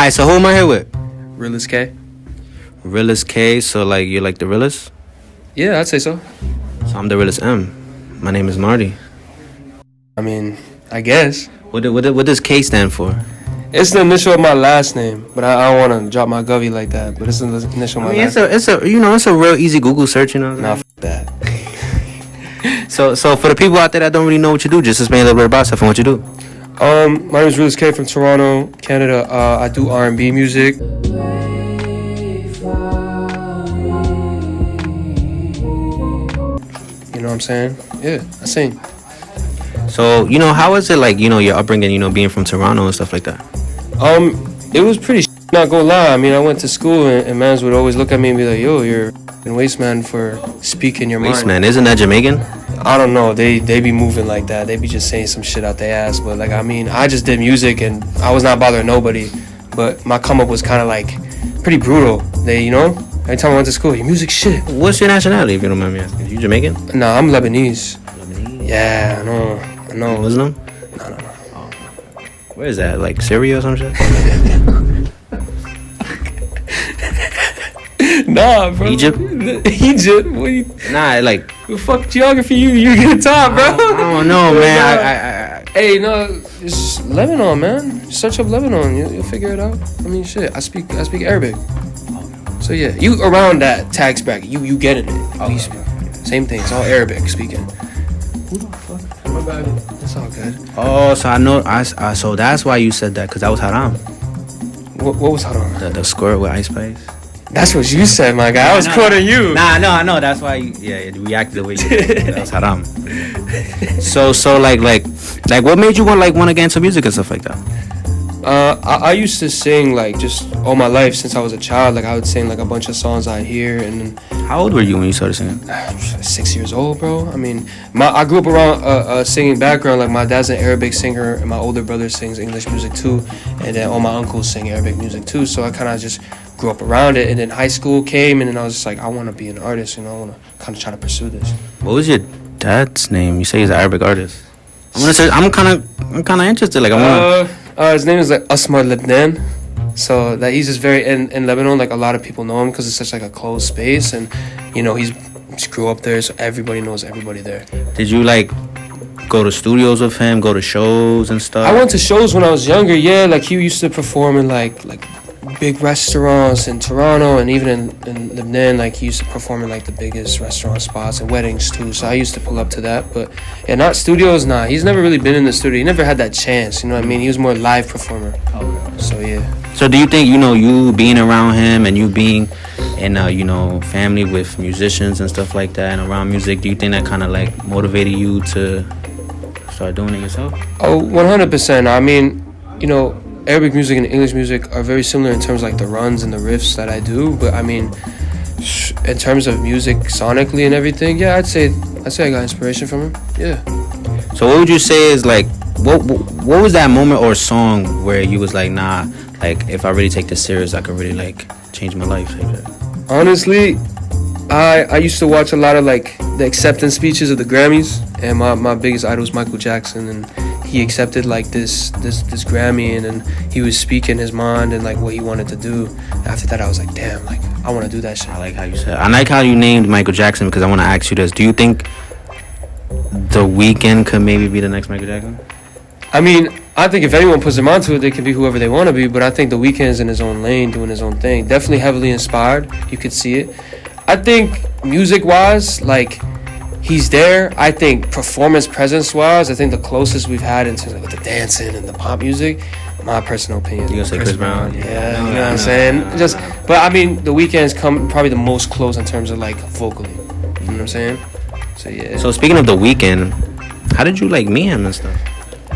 Alright, so who am I here with? Realestk'S. Realestk'S, so like you're like the realest? Yeah, I'd say so. So I'm the realest M. My name is Marty. I mean, I guess. What does K stand for? It's the initial of my last name, but I don't want to drop my govy like that. But it's the initial of my last name. It's a real easy Google search, you know. Nah, f that. So for the people out there that don't really know what you do, just explain a little bit about yourself and what you do. My name is Realestk'S from Toronto, Canada. I do R&B music. You know what I'm saying? Yeah, I sing. So, how is it like, your upbringing, being from Toronto and stuff like that? It was pretty not gonna lie. I mean, I went to school and mans would always look at me and be like, yo, you're a waste man for speaking your mind. Waste man, isn't that Jamaican? I don't know. They be moving like that. They be just saying some shit out their ass. But like, I mean, I just did music and I was not bothering nobody. But my come up was kind of like pretty brutal. Every time I went to school, your music shit. What's your nationality, if you don't mind me asking? You Jamaican? Nah, I'm Lebanese. Lebanese? Yeah, I know. Muslim? No. Oh. Where is that? Like Syria or some shit? Nah, bro. Egypt? Egypt? What you... Nah, like... Fuck geography, you get top, bro. I don't know, man. Hey, no, it's Lebanon, man. Search up Lebanon, you'll figure it out. I mean, shit, I speak Arabic. So yeah, you around that tax bracket, you get in it. Oh, same thing, it's all Arabic speaking. Who the fuck? My bad. It's all good. Oh, so I know. So that's why you said that, because that was haram. What was haram? The squirt with Ice Spice. That's what you said, my guy. I was quoting you. Nah, no, I know. That's why you reacted the way you did. That was haram. So like what made you want to get into music and stuff like that? I used to sing like just all my life since I was a child. Like I would sing like a bunch of songs I hear. And then, how old were you when you started singing? 6 years old, bro. I mean, I grew up around a singing background. Like my dad's an Arabic singer, and my older brother sings English music too, and then all my uncles sing Arabic music too. So I kind of just grew up around it. And then high school came, and then I was just like, I want to be an artist. I want to kind of try to pursue this. What was your dad's name? You say he's an Arabic artist. I'm kind of interested. Like I want. His name is like Asmar Lebanon. So that he's just very in Lebanon. Like a lot of people know him because it's such like a closed space, and he's grew up there, so everybody knows everybody there. Did you like go to studios with him? Go to shows and stuff? I went to shows when I was younger. Yeah, like he used to perform in like big restaurants in Toronto, and even in Lebanon. Like he used to perform in like the biggest restaurant spots and weddings too. So I used to pull up to that. But yeah, not studios. Nah, he's never really been in the studio. He never had that chance. You know what I mean? He was more a live performer. So yeah. So do you think you being around him and you being in family with musicians and stuff like that and around music, do you think that kind of like motivated you to start doing it yourself? Oh, 100%. I mean, Arabic music and English music are very similar in terms of like the runs and the riffs that I do, but I mean, in terms of music sonically and everything, yeah, I'd say I got inspiration from him. Yeah. So what would you say is like what was that moment or song where you was like, nah, like if I really take this serious, I could really like change my life? Honestly, I used to watch a lot of like the acceptance speeches of the Grammys, and my biggest idol was Michael Jackson, and he accepted like this Grammy, and then he was speaking his mind and like what he wanted to do. After that, I was like, damn, like I want to do that shit. I like how you named Michael Jackson, because I want to ask you this: do you think The Weeknd could maybe be the next Michael Jackson? I mean, I think if anyone puts them onto it, they can be whoever they want to be. But I think The Weeknd's in his own lane, doing his own thing. Definitely heavily inspired. You could see it. I think music-wise, like, he's there. I think performance presence-wise, I think the closest we've had in terms of the dancing and the pop music, my personal opinion. You gonna say Chris Brown? Yeah, you know what I'm saying? But I mean, The Weeknd's come probably the most close in terms of like vocally. You know what I'm saying? So yeah. So speaking of The Weeknd, how did you like meet him and stuff?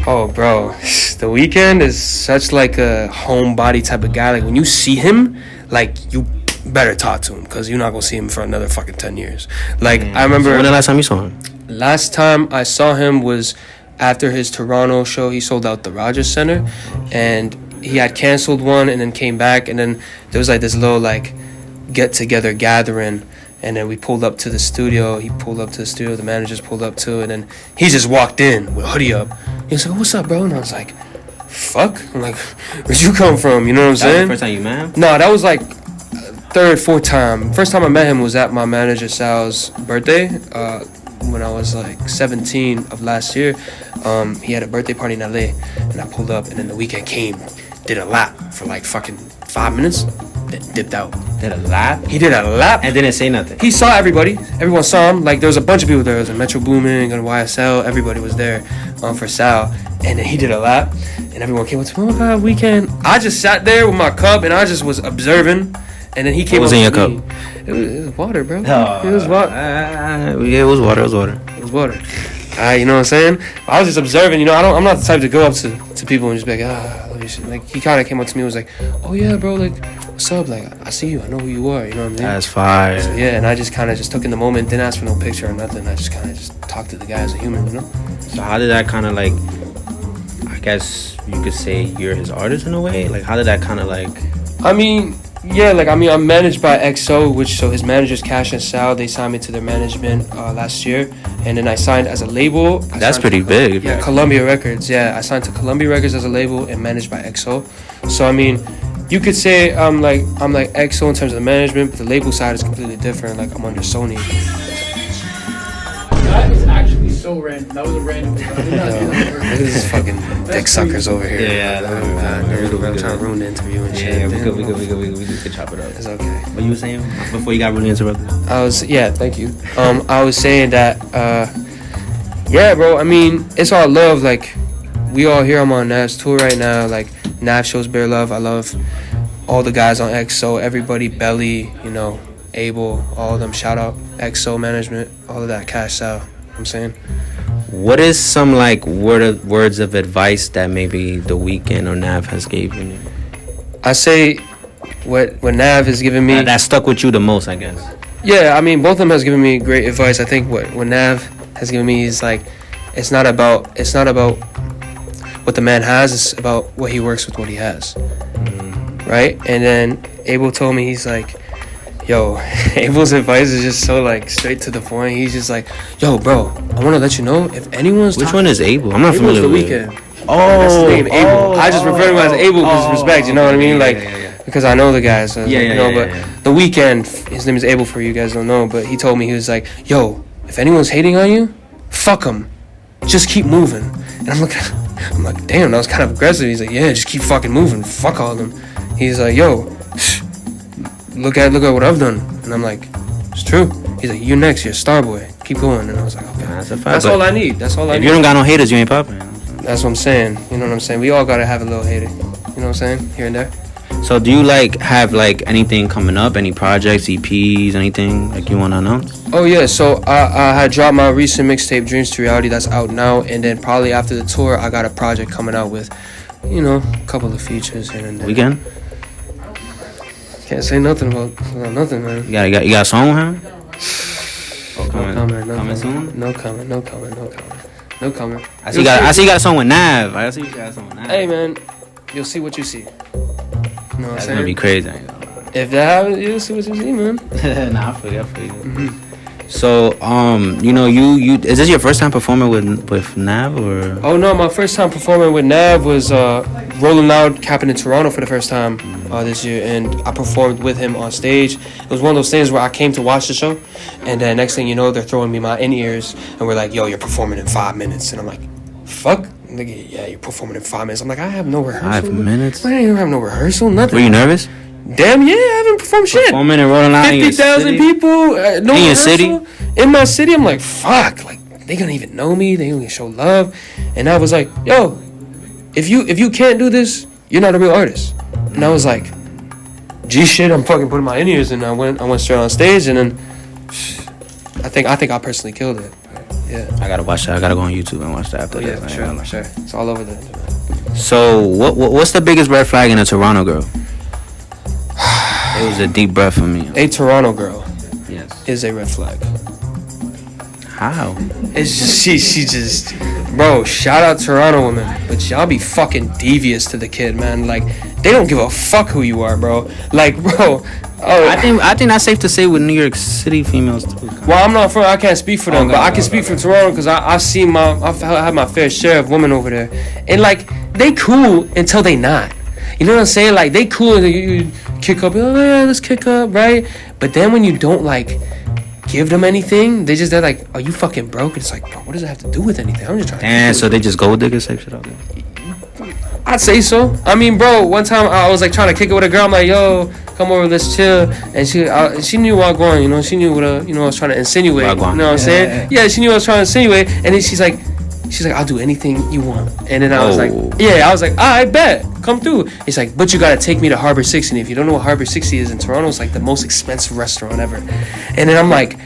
Oh, bro, The Weeknd is such like a homebody type of guy. Like when you see him, like you better talk to him, because you're not gonna see him for another fucking 10 years. Like I remember. So when the last time you saw him? Last time I saw him was after his Toronto show. He sold out the Rogers Center, and he had canceled one and then came back, and then there was like this little like get together gathering. And then we pulled up to the studio. He pulled up to the studio. The managers pulled up too. And then he just walked in with a hoodie up. He was like, "What's up, bro?" And I was like, fuck? I'm like, where'd you come from? You know what I'm That was saying? the first time you met him? No, that was like third, fourth time. First time I met him was at my manager Sal's birthday. When I was like 17 of last year. He had a birthday party in LA, and I pulled up, and then the weekend came, did a lap for like fucking 5 minutes, then dipped out. Did a lap? He did a lap. And didn't say nothing. He saw everybody. Everyone saw him. Like, there was a bunch of people there. There was a Metro Boomin, and YSL. Everybody was there for Sal. And then he did a lap, and everyone came up to me, oh my God, weekend. I just sat there with my cup, and I just was observing. And then he came What was up in your to cup? me. It was water, bro. Oh, It was water. yeah, it was water. It was water. It was water. You know what I'm saying? I was just observing. You know, I'm not the type to go up to people and just be like, I love you. Shit. Like, he kind of came up to me and was like, oh yeah, bro, like, what's up? Like, I see you. I know who you are. You know what I mean? That's fire. So, yeah, and I just kind of just took in the moment. Didn't ask for no picture or nothing. I just kind of just talked to the guy as a human, you know? So how did that kind of like, I guess you could say you're his artist in a way? Like, how did that kind of like... I mean, yeah, like, I'm managed by XO, so his managers, Cash and Sal, they signed me to their management last year. And then I signed as a label. That's pretty big. Yeah, Columbia Records. Yeah, I signed to Columbia Records as a label and managed by XO. So, I mean, you could say I'm like XO in terms of the management, but the label side is completely different. Like, I'm under Sony. That is actually so random. That was a random. I did not do that. Look at these fucking dick suckers over here. I'm trying to ruin the interview and shit. Yeah, we could chop it up. It's okay. What you were saying before you got really interrupted? Thank you. I was saying that, yeah, bro, I mean, it's all love. Like, we all here. I'm on Nav's tour right now. Like, Nav shows bare love. I love all the guys on XO, everybody, Belly, you know, Abel, all of them. Shout out XO management, all of that, Cash Sal. You know what I'm saying? What is some like words of advice that maybe The Weeknd or Nav has given you? I say what Nav has given me. That stuck with you the most, I guess. Yeah, I mean, both of them has given me great advice. I think what Nav has given me is like, it's not about what the man has. It's about what he works with, what he has, right? And then Abel told me, he's like, yo, Abel's advice is just so like straight to the point. He's just like, yo, bro, I want to let you know if anyone's Which one is Abel? I'm not Abel's familiar The with Weeknd. Oh, That's his name, Abel. I just refer to him as Abel because respect. You know what I mean? Like. Yeah. Because I know the guy, so Yeah, you know. yeah, But yeah. The Weeknd, his name is Abel. For you guys don't know, but he told me, he was like, "Yo, if anyone's hating on you, fuck them. Just keep moving." And I'm like, damn, that was kind of aggressive. He's like, "Yeah, just keep fucking moving. Fuck all of them." He's like, "Yo, look at what I've done." And I'm like, "It's true." He's like, "You next. You're a star boy. Keep going." And I was like, "Okay, That's a fact. that's but all I need. That's all I If need." you don't got no haters, you ain't popping. That's what I'm saying. You know what I'm saying? We all gotta have a little hater. You know what I'm saying? Here and there. So do you like have like anything coming up? Any projects, EPs, anything like you want to announce? Oh yeah, so I had dropped my recent mixtape Dreams to Reality, that's out now, and then probably after the tour I got a project coming out with, you know, a couple of features here and there. Weekend? Can't say nothing about nothing, man. You got a song with him? Oh, Coming soon? No comment. I see you got a song with Nav. I see you got a song with Nav. Hey man, you'll see what you see. You know what I'm That's saying? gonna be crazy. I ain't gonna lie. If that happens, you'll see what you see, man. Nah, I feel you. So, you know, you is this your first time performing with Nav or? Oh no, my first time performing with Nav was Rolling Loud capping in Toronto for the first time this year, and I performed with him on stage. It was one of those things where I came to watch the show, and then next thing you know, they're throwing me my in-ears, and we're like, "Yo, you're performing in 5 minutes," and I'm like, "Fuck." Nigga, yeah, you're performing in 5 minutes. I'm like, I have no rehearsal. 5 minutes? I didn't even have no rehearsal, nothing. Were you nervous? Damn, yeah, I haven't performed shit. Performing and rolling out in your 50,000 city? people, no In your rehearsal. city? In my city, I'm like, fuck, like, they gonna even know me, they gonna show love. And I was like, yo, if you can't do this, you're not a real artist. And I was like, G shit, I'm fucking putting my in-ears, and I went straight on stage, and then I think I personally killed it. Yeah. I gotta watch that. I gotta go on YouTube and watch that after Oh, yeah, that. for sure. It's all over the internet. So, what's the biggest red flag in a Toronto girl? It was a deep breath for me. A Toronto girl Yes. is a red flag. How? It's just she just, bro. Shout out Toronto women, but y'all be fucking devious to the kid, man. Like, they don't give a fuck who you are, bro. Like, bro. Oh, I think that's safe to say with New York City females too. well, I'm not from. I can't speak for them, Okay, but I can okay, speak okay. for Toronto because I've had my fair share of women over there, and like they cool until they not. You know what I'm saying? Like, they cool and you kick up, oh yeah, let's kick up, right? But then when you don't like give them anything, they're like, oh, you fucking broke. It's like, bro, what does it have to do with anything? I'm just trying to. And so they just gold diggers type shit out there. I'd say so. I mean, bro, one time I was like trying to kick it with a girl. I'm like, yo, come over, let's chill. And she knew what I was going, you know. She knew what I was trying to insinuate. You know what I'm saying? Yeah, she knew what I was trying to insinuate. And then she's like, I'll do anything you want. And then I was like, yeah, I was like, I bet, come through. He's like, but you gotta take me to Harbor 60. And if you don't know what Harbor 60 is in Toronto, it's like the most expensive restaurant ever. And then I'm like,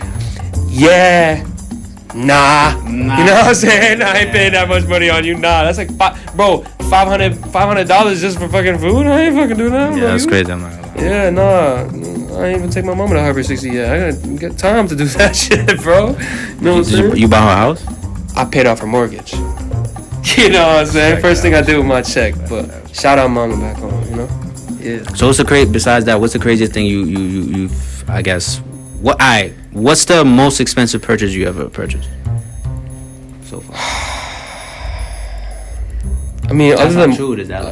yeah, nah. You know what I'm saying? I ain't paying that much money on you. Nah, that's like, $500 just for fucking food? I ain't fucking do that. Yeah, that's crazy. I'm not gonna lie. Yeah, nah. I ain't even take my mama to Harbor 60 yet. I gotta get time to do that shit, bro. You know what I'm saying? You bought her house? I paid off her mortgage. You know what I'm saying? First thing I did with my check. But shout out mama back home, you know? Yeah. So besides that, what's the craziest thing you I guess, what's the most expensive purchase you ever purchased so far? I mean, That's other than how true it is that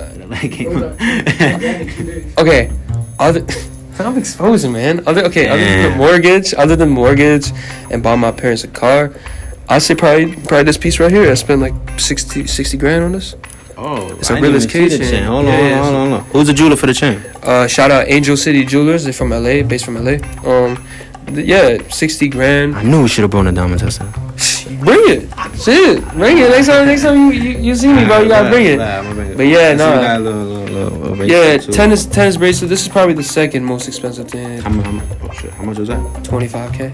okay, I'm exposing, man. Other than mortgage and bought my parents a car, I'd say probably this piece right here. I spent like 60 grand on this. Oh, it's a Realestk'S chain. Hold on. Who's the jeweler for the chain? Shout out Angel City Jewelers. They're from LA, based from LA. 60 grand. I knew we should have brought a diamond tester. Bring it. Shit. Bring it. Next time you see me, bro, you gotta bring it. But yeah, nah. Yeah, tennis bracelet. This is probably the second most expensive thing. How much was that? $25K.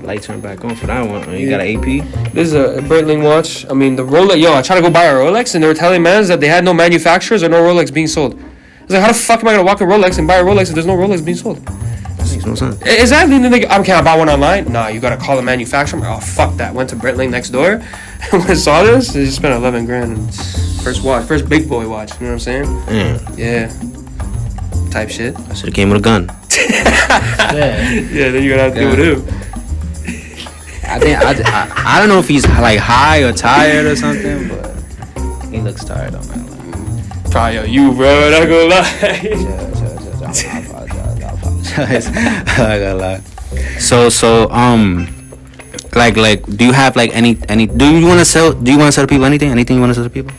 Light turned back on for that one. You got an AP? This is a Breitling watch. I mean, the Rolex. Yo, I tried to go buy a Rolex, and they were telling me that they had no manufacturers or no Rolex being sold. I was like, how the fuck am I gonna walk a Rolex and buy a Rolex if there's no Rolex being sold? That makes no sense. Exactly. And then can I buy one online? Nah, you gotta call the manufacturer. Oh, fuck that. Went to Breitling next door. When I saw this, they just spent 11 grand on first big boy watch. You know what I'm saying? Yeah. Type shit. I should have came with a gun. Yeah, then you gotta have to deal with him. I don't know if he's like high or tired or something, but he looks tired on that. Probably you, bro. Not gonna lie. I gotta lie. So, like, do you have like any? Do you want to sell to people anything? Anything you want to sell to people?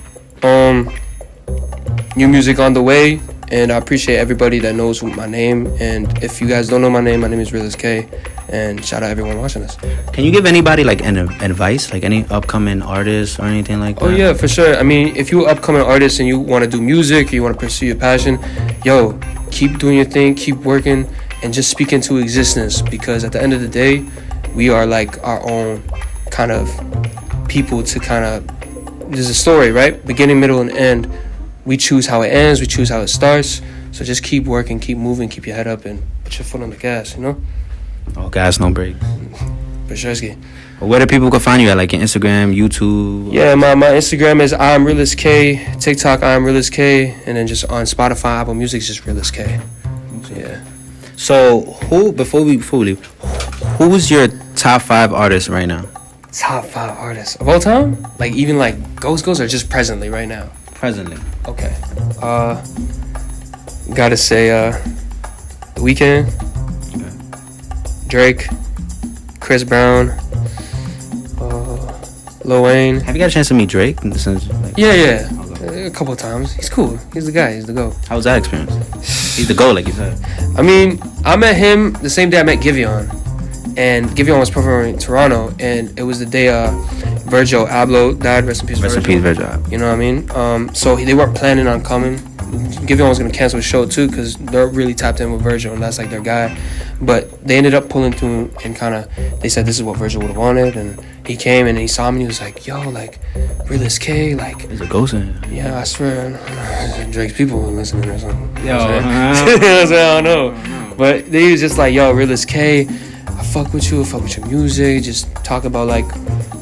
New music on the way, and I appreciate everybody that knows my name. And if you guys don't know my name is Realestk'S, and shout out everyone watching this. Can you give anybody like an advice, like any upcoming artists or anything like that? Oh yeah, for sure. I mean, if you're an upcoming artist and you want to do music, or you want to pursue your passion, yo, keep doing your thing, keep working, and just speak into existence. Because at the end of the day, we are like our own kind of people to kind of. There's a story, right? Beginning, middle, and end. We choose how it ends. We choose how it starts. So just keep working, keep moving, keep your head up, and put your foot on the gas. You know. Oh, gas, no brakes. For sure. Well, where do people can find you at? Like your Instagram, YouTube? Yeah, my Instagram is I'm Realestk'S. TikTok I'm Realestk'S, and then just on Spotify, Apple Music, is just Realestk'S. Yeah. So before we leave, who's your top 5 artists right now? Top 5 artists of all time? Like even like Ghost or just presently right now? Presently. Okay. Gotta say The Weeknd, Drake, Chris Brown, Lil Wayne. Have you got a chance to meet Drake? Yeah. A couple of times. He's cool. He's the guy. He's the GOAT. How was that experience? He's the GOAT, like you said. I mean, I met him the same day I met Giveon. And Giveon was performing in Toronto. And it was the day Virgil Abloh died. Rest in peace, Virgil. Rest in peace, Virgil. You know what I mean? So they weren't planning on coming. Giveon was going to cancel the show too because they're really tapped in with Virgil and that's like their guy. But they ended up pulling through and kind of, they said this is what Virgil would have wanted. And he came and he saw me and he was like, yo, like, Realestk'S, like. There's a ghost in it. Yeah, I swear. Drake's people were listening or something. Yo, I don't know. But they was just like, yo, Realestk'S, I fuck with you, I fuck with your music. Just talk about like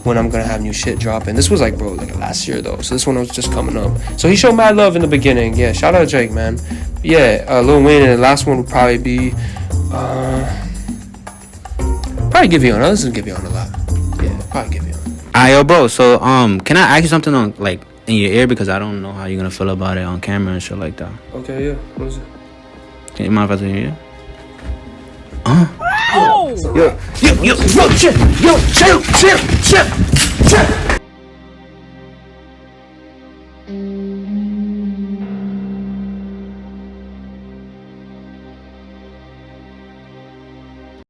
when I'm gonna have new shit dropping. This was like, bro, like last year though. So this one was just coming up. So he showed mad love in the beginning. Yeah, shout out Drake, man. Yeah, Lil Wayne, and the last one would probably be probably Giveon. I listen to Giveon a lot. Yeah, probably Giveon. Yo, bro. So can I ask you something on like in your ear because I don't know how you're gonna feel about it on camera and shit like that. Okay, yeah. What is it? Can you mind if I say it? Oh! Yo, chill, chill, chill.